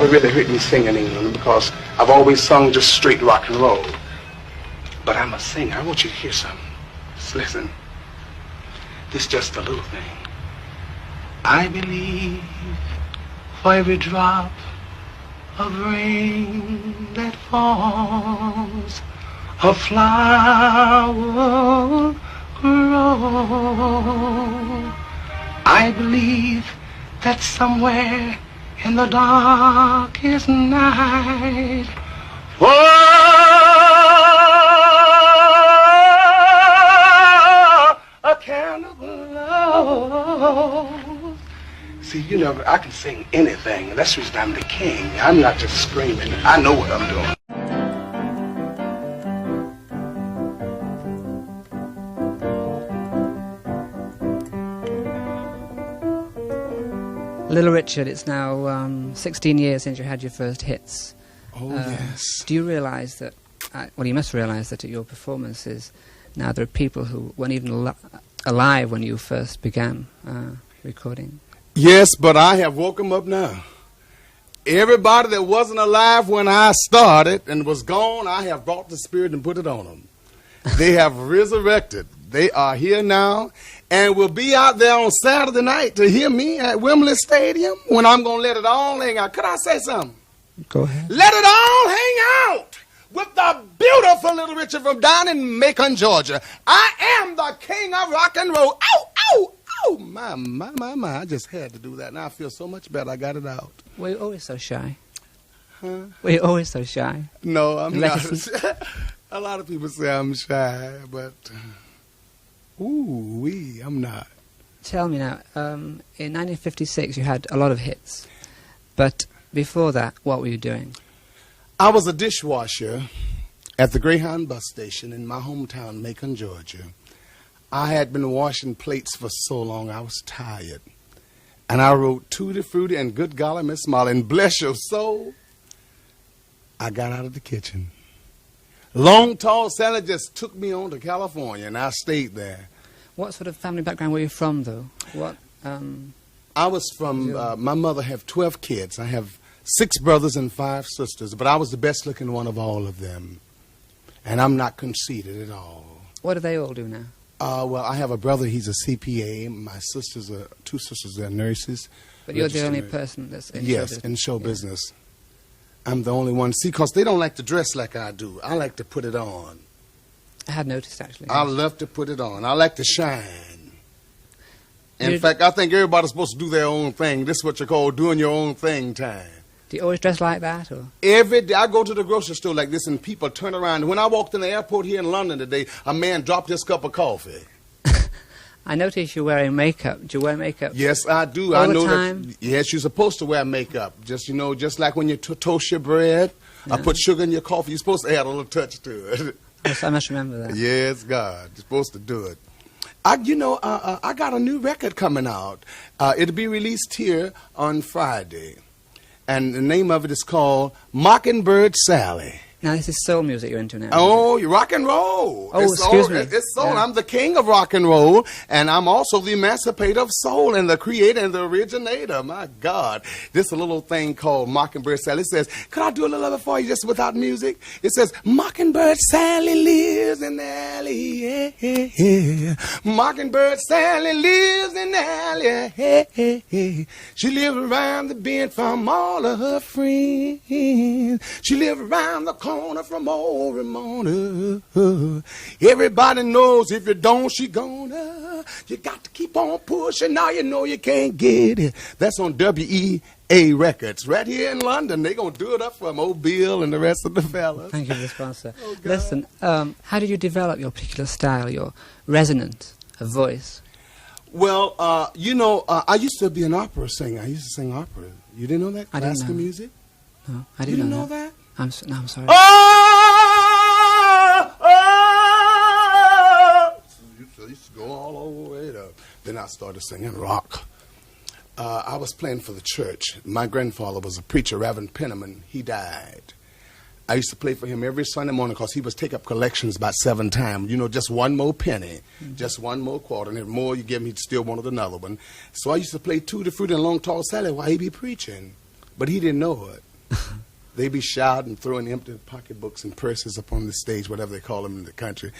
never really heard me sing in England because I've always sung just straight rock and roll. But I'm a singer. I want you to hear something. Just listen. This is just a little thing. I believe for every drop of rain that falls, a flower will grow. I believe that somewhere in the darkest night, a candle glows. See, you know, I can sing anything. That's the reason I'm the king. I'm not just screaming. I know what I'm doing. Little Richard, it's now 16 years since you had your first hits. Oh, yes. Do you realise that, well, you must realise that at your performances, now there are people who weren't even alive when you first began recording? Yes, but I have woke them up now. Everybody that wasn't alive when I started and was gone, I have brought the Spirit and put it on them. They have resurrected. They are here now and will be out there on Saturday night to hear me at Wembley Stadium when I'm going to let it all hang out. Could I say something? Go ahead. Let it all hang out with the beautiful Little Richard from down in Macon, Georgia. I am the king of rock and roll. Ow, ow, ow. My. I just had to do that. Now I feel so much better. I got it out. Were you always so shy? Huh? Were you always so shy? No, I'm not. A lot of people say I'm shy, but I'm not. Tell me now, in 1956 you had a lot of hits, but before that, what were you doing? I was a dishwasher at the Greyhound bus station in my hometown, Macon, Georgia. I had been washing plates for so long, I was tired. And I wrote Tutti Frutti and Good Golly Miss Molly, and bless your soul, I got out of the kitchen. Long Tall Sally just took me on to California, and I stayed there. What sort of family background were you from, though? What? I was from, my mother had 12 kids. I have 6 brothers and 5 sisters, but I was the best looking one of all of them. And I'm not conceited at all. What do they all do now? Well, I have a brother, he's a CPA. My sisters are, 2 sisters, they're nurses. But you're the only person that's in show business? Yes, in show business. I'm the only one. See, because they don't like to dress like I do. I like to put it on. I had noticed, actually. I love to put it on. I like to shine. In fact, I think everybody's supposed to do their own thing. This is what you call doing your own thing time. Do you always dress like that? Or? Every day. I go to the grocery store like this and people turn around. When I walked in the airport here in London today, a man dropped his cup of coffee. I noticed you're wearing makeup. Do you wear makeup? Yes, I do. All I know the time? that. Yes, you're supposed to wear makeup. Just, you know, just like when you toast your bread or put sugar in your coffee, you're supposed to add a little touch to it. Yes, I must remember that. Yes, God. You're supposed to do it. I got a new record coming out. It'll be released here on Friday. And the name of it is called Mockingbird Sally. Now, this is soul music you're into now. Oh, you rock and roll. Oh, excuse me. It's soul. Yeah. I'm the king of rock and roll, and I'm also the emancipator of soul and the creator and the originator. My God. This is a little thing called Mockingbird Sally. It says, could I do a little of it for you just without music? It says, Mockingbird Sally lives in the alley. Yeah, yeah, yeah. Mockingbird Sally lives in the alley. Yeah, yeah, yeah. She lives around the bend from all of her friends. She lives around the corner from old Ramona. Everybody knows if you don't, she gonna. You got to keep on pushing. Now you know you can't get it. That's on WEA Records right here in London. They gonna do it up from old Bill and the rest of the fellas. Thank you for the sponsor. Oh, listen, how did you develop your particular style, your resonant voice? Well, I used to be an opera singer. I used to sing opera. You didn't know that? I didn't Classical know. music? No, I You didn't know that? I'm sorry. Oh! So I used to go all the way up. Then I started singing rock. I was playing for the church. My grandfather was a preacher, Reverend Penniman. He died. I used to play for him every Sunday morning because he would take up collections about 7 times. You know, just one more penny, just one more quarter. And the more you give him, he'd still wanted another one. So I used to play Tutti Frutti and Long Tall Sally while he'd be preaching. But he didn't know it. They be shouting, throwing empty pocketbooks and purses up on the stage, whatever they call them in the country.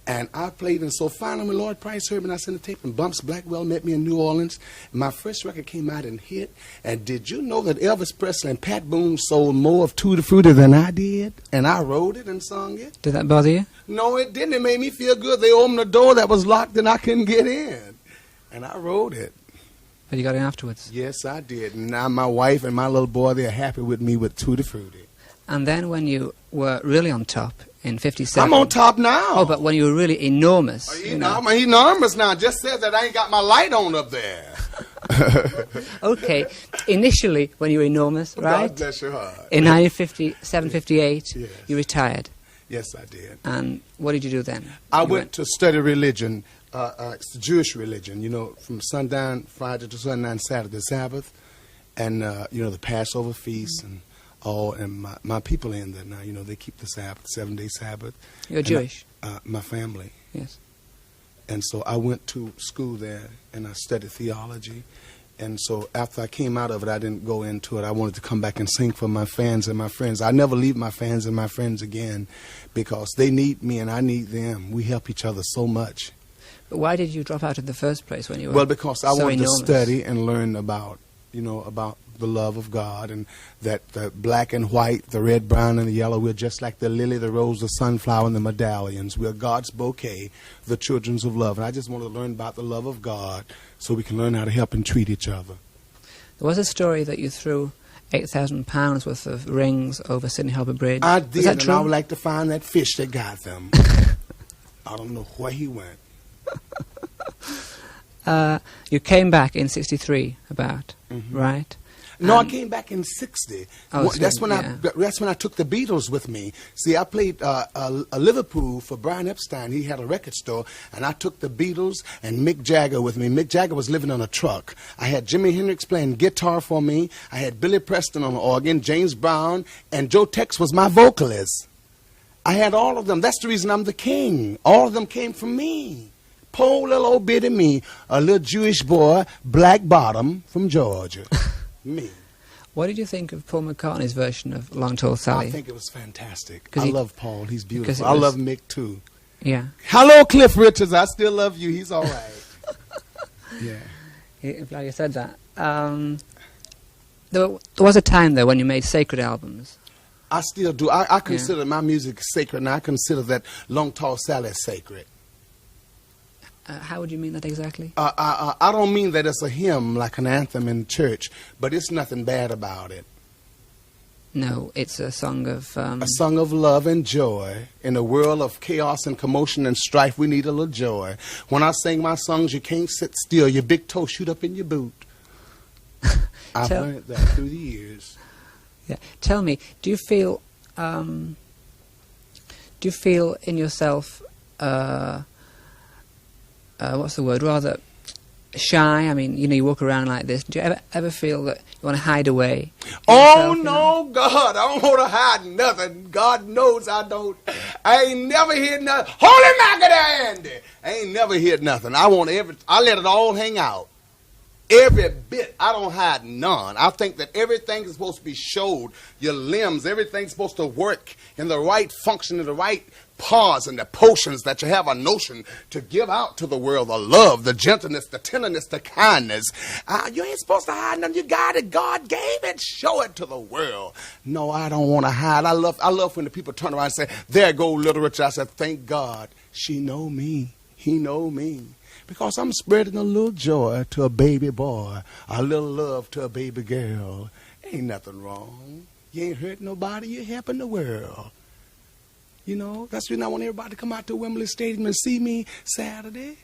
And I played, and so finally when Lloyd Price heard me, and I sent a tape, and Bumps Blackwell met me in New Orleans. And my first record came out and hit. And did you know that Elvis Presley and Pat Boone sold more of Tutti Frutti than I did? And I wrote it and sung it. Did that bother you? No, it didn't. It made me feel good. They opened the door that was locked and I couldn't get in. And I wrote it. But you got in afterwards. Yes, I did. And now my wife and my little boy, they're happy with me with Tutti Frutti. And then when you were really on top in 57... I'm on top now. Oh, but when you were really enormous... I'm enormous now. Just said that I ain't got my light on up there. Okay. Initially, when you were enormous, right? God bless your heart. In 1957, 58, Yes. you retired. Yes, I did. And what did you do then? I You went to study religion. It's the Jewish religion, from sundown Friday to sundown Saturday, Sabbath, and, the Passover feast and all. And my people in there now, they keep the Sabbath, 7-day Sabbath. You're Jewish? My family. Yes. And so I went to school there, and I studied theology. And so after I came out of it, I didn't go into it. I wanted to come back and sing for my fans and my friends. I never leave my fans and my friends again because they need me and I need them. We help each other so much. But why did you drop out in the first place when you were Well, because I so wanted enormous? to study and learn about the love of God, and that the black and white, the red, brown, and the yellow, we're just like the lily, the rose, the sunflower, and the medallions. We're God's bouquet, the children of love. And I just wanted to learn about the love of God so we can learn how to help and treat each other. There was a story that you threw £8,000 worth of rings over Sydney Harbour Bridge. I Is did, that and true? I would like to find that fish that got them. I don't know where he went. You came back in 63, right? No, I came back in '60. Oh, That's when yeah. I took the Beatles with me. See, I played Liverpool for Brian Epstein. He had a record store, and I took the Beatles and Mick Jagger with me. Mick Jagger was living on a truck. I had Jimi Hendrix playing guitar for me. I had Billy Preston on the organ, James Brown, and Joe Tex was my vocalist. I had all of them. That's the reason I'm the king. All of them came from me. Poor little old bitty me, a little Jewish boy, black bottom from Georgia. Me. What did you think of Paul McCartney's version of Long Tall Sally? I think it was fantastic. 'Cause I he- love Paul. He's because beautiful. it I was- love Mick, too. Yeah. Hello, Cliff Richards. I still love you. He's all right. Yeah. I'm glad you said that. There was a time, though, when you made sacred albums. I still do. I consider my music sacred, and I consider that Long Tall Sally sacred. How would you mean that exactly? I don't mean that it's a hymn like an anthem in church, but it's nothing bad about it. No, it's a song of... A song of love and joy. In a world of chaos and commotion and strife, we need a little joy. When I sing my songs, you can't sit still. Your big toe shoot up in your boot. I've learned that through the years. Yeah. Tell me, do you feel in yourself, what's the word, rather shy? I mean, you walk around like this. Do you ever feel that you want to hide away? Oh, no, God, I don't want to hide nothing. God knows I don't. I ain't never hid nothing. Holy Macadam Andy! I ain't never hid nothing. I let it all hang out. Every bit. I don't hide none. I think that everything is supposed to be showed. Your limbs, everything's supposed to work in the right function, in the right pause and the potions that you have a notion to give out to the world, the love, the gentleness, the tenderness, the kindness. You ain't supposed to hide nothing. You got it. God gave it. Show it to the world. No, I don't want to hide. I love when the people turn around and say, there go Little Richard. I said, thank God. She know me. He know me. Because I'm spreading a little joy to a baby boy, a little love to a baby girl. Ain't nothing wrong. You ain't hurting nobody. You're helping the world. That's the reason I want everybody to come out to Wembley Stadium and see me Saturday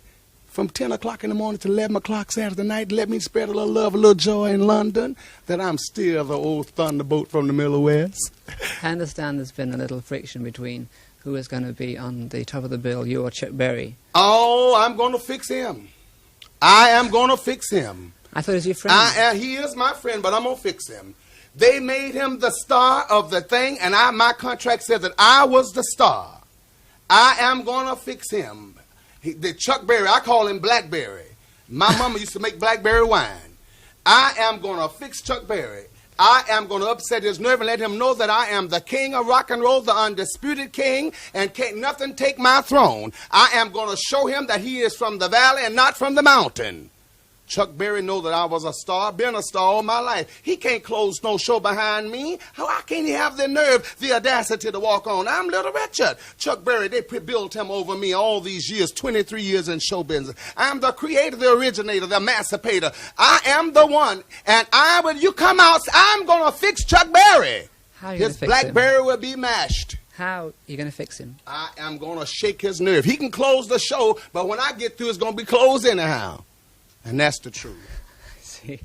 from 10 o'clock in the morning to 11 o'clock Saturday night. Let me spread a little love, a little joy in London, that I'm still the old thunderbolt from the Middle West. I understand there's been a little friction between who is going to be on the top of the bill, you or Chuck Berry. Oh, I'm going to fix him. I am going to fix him. I thought he was your friend. He is my friend, but I'm going to fix him. They made him the star of the thing, and my contract said that I was the star. I am going to fix him. The Chuck Berry, I call him Blackberry. My mama used to make blackberry wine. I am going to fix Chuck Berry. I am going to upset his nerve and let him know that I am the king of rock and roll, the undisputed king, and can't nothing take my throne. I am going to show him that he is from the valley and not from the mountain. Chuck Berry know that I was a star, been a star all my life. He can't close no show behind me. How can he have the nerve, the audacity to walk on? I'm Little Richard. Chuck Berry, they built him over me all these years, 23 years in show business. I'm the creator, the originator, the emancipator. I am the one, and when you come out, I'm going to fix Chuck Berry. How are you going His to fix him? Blackberry will be mashed. How are you going to fix him? I am going to shake his nerve. He can close the show, but when I get through, it's going to be closed anyhow. And that's the truth. I see.